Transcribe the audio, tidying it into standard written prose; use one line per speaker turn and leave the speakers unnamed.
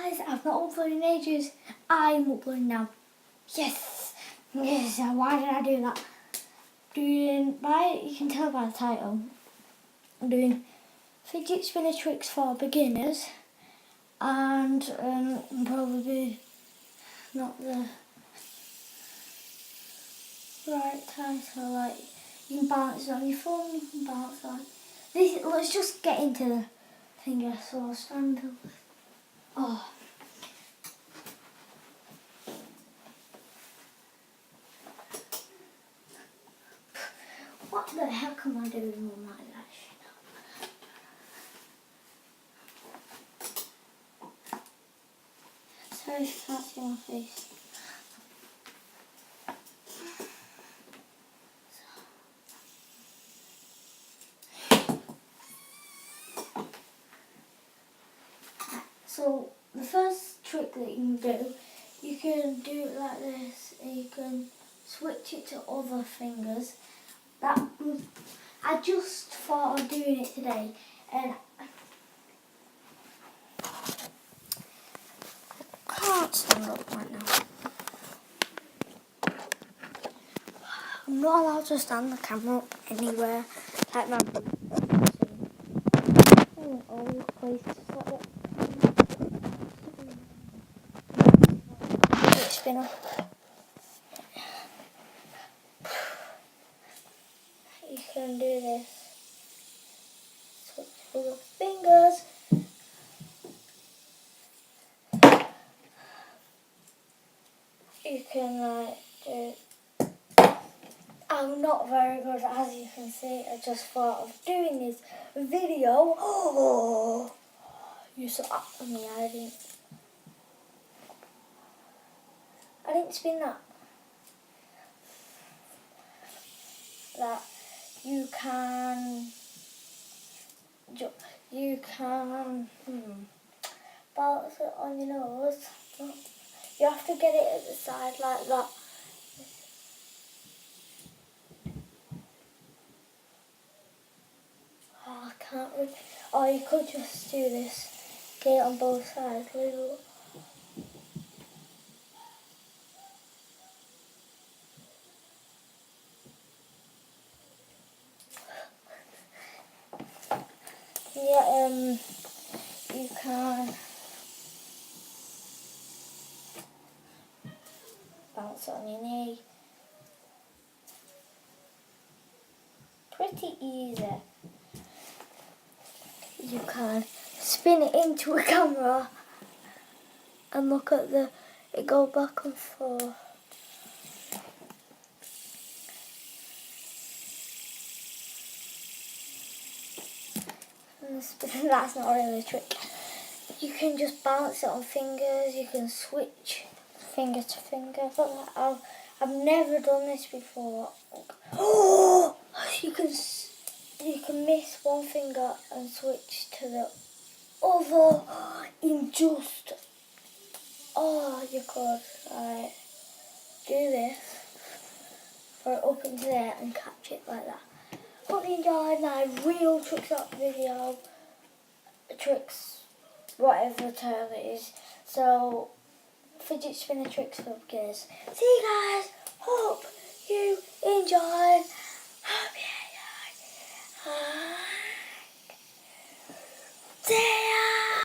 guys, I've not uploaded in ages. I'm uploading now. Yes! Yes, why did I do that? You can tell by the title, I'm doing fidget spinner tricks for beginners, and probably not the right title. Like, you can bounce on your phone, you can bounce on this. Let's just get into the thing. So I'll stand up. Oh. What the heck am I doing with my lash? Sorry if you can't see my face. So the first trick that you can do it like this, and you can switch it to other fingers. I just thought of doing it today, and I can't stand up right now. I'm not allowed to stand the camera up anywhere, like my all the places like that. Fidget spinner. You can do this. Switch for the fingers. You can do. I'm not very good, as you can see. I just thought of doing this video. Oh, you saw me. I didn't spin that. That you can balance it on your nose. You have to get it at the side like that. Oh, I can't really. Or you could just do this. Get it on both sides. Little. Yeah, you can bounce it on your knee. Pretty easy. You can spin it into a camera and look at it go back and forth. And that's not really a trick. You can just bounce it on fingers. You can switch finger to finger. But I've never done this before. Oh, you can miss one finger and switch to the other in just. Oh, you could do this for it up into there and catch it like that. Hope you enjoyed my real tricks up video. Tricks, whatever term it is. So, fidget spinner tricks for beginners. See you guys. Hope you enjoyed. Hope you enjoyed. See ya.